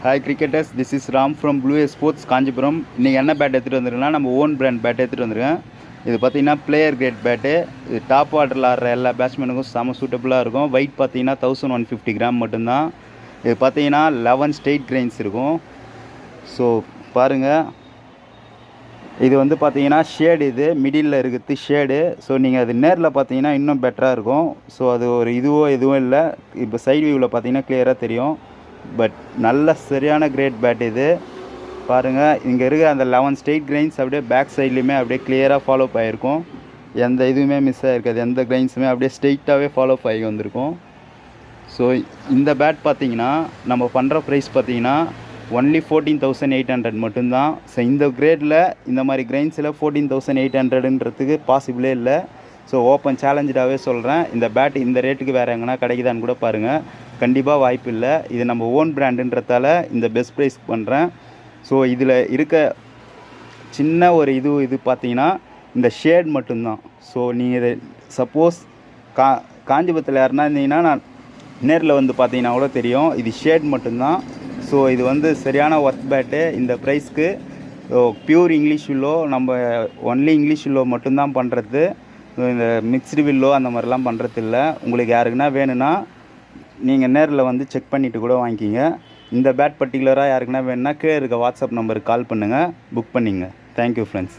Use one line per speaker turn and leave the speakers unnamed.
Hi cricketers, this is Ram from blue sports Kanchipuram. இன்றைக்கி என்ன bad எடுத்துகிட்டு வந்துருக்கேன்னா, நம்ம ஓன் பிராண்ட் பேட் எடுத்துகிட்டு வந்துருக்கேன். இது பார்த்திங்கன்னா பிளேயர் கிரேட் பேட்டு. இது டாப் ஆர்டரில் ஆடுற எல்லா பேட்ஸ்மேனுக்கும் செம சூட்டபுளாக இருக்கும். வெயிட் பார்த்திங்கன்னா 1150 கிராம் மட்டும்தான். இது பார்த்திங்கன்னா 11 ஸ்ட்ரெயிட் கிரெயின்ஸ் இருக்கும். ஸோ பாருங்கள், இது வந்து பார்த்திங்கன்னா ஷேடு, இது மிடில் இருக்கிறது ஷேடு. ஸோ நீங்கள் அது நேரில் பார்த்தீங்கன்னா இன்னும் பெட்டராக இருக்கும். ஸோ அது ஒரு எதுவும் இல்லை. இப்போ சைட் வியூவில் பார்த்தீங்கன்னா கிளியராக தெரியும். பட் நல்ல சரியான கிரேட் பேட் இது. பாருங்கள், இங்கே இருக்க அந்த 11 ஸ்ட்ரெயிட் கிரெயின்ஸ் அப்படியே பேக் சைட்லேயுமே அப்படியே கிளியராக ஃபாலோ ஆகிருக்கும். எந்த இதுவுமே மிஸ் ஆகிருக்காது. எந்த கிரெயின்ஸுமே அப்படியே ஸ்ட்ரெயிட்டாகவே ஃபாலோ ஆகி வந்திருக்கும். ஸோ இந்த பேட் பார்த்திங்கன்னா நம்ம பண்ணுற ப்ரைஸ் பார்த்திங்கன்னா ஒன்லி 14,800 மட்டும்தான். ஸோ இந்த கிரேடில் இந்த மாதிரி கிரெயின்ஸில் 14,800ன்றதுக்கு பாசிபிளே இல்லை. ஸோ ஓப்பன் சேலஞ்சாகவே சொல்கிறேன். இந்த பேட் இந்த ரேட்டுக்கு வேறு எங்கன்னா கிடைக்குதான்னு கூட பாருங்கள். கண்டிப்பாக வாய்ப்பு இல்லை. இது நம்ம ஓன் பிராண்டுன்றதால இந்த பெஸ்ட் ப்ரைஸ் பண்ணுறேன். ஸோ இதில் இருக்க சின்ன ஒரு இது பார்த்தீங்கன்னா இந்த ஷேட் மட்டும்தான். ஸோ நீங்கள் இதை சப்போஸ் காஞ்சிபுரத்தில் யாருன்னா இருந்தீங்கன்னா நான் நேரில் வந்து பார்த்தீங்கன்னா கூட தெரியும். இது ஷேட் மட்டும்தான். ஸோ இது வந்து சரியான ஒர்த் பேட்டு இந்த ப்ரைஸ்க்கு. ஸோ பியூர் இங்கிலீஷ் வில்லோ நம்ம ஒன்லி இங்கிலீஷ் வில்லோ மட்டும்தான் பண்ணுறது. இந்த மிக்ஸ்டு வில்லோ அந்த மாதிரிலாம் பண்ணுறது இல்லை. உங்களுக்கு யாருக்குன்னா வேணும்னா நீங்கள் நேரில் வந்து செக் பண்ணிவிட்டு கூட வாங்கிக்கிங்க. இந்த பேட் பர்டிகுலராக யாருக்குன்னா வேணும்னா கீழே இருக்க வாட்ஸ்அப் நம்பருக்கு கால் பண்ணுங்கள், புக் பண்ணிங்க. Thank you friends.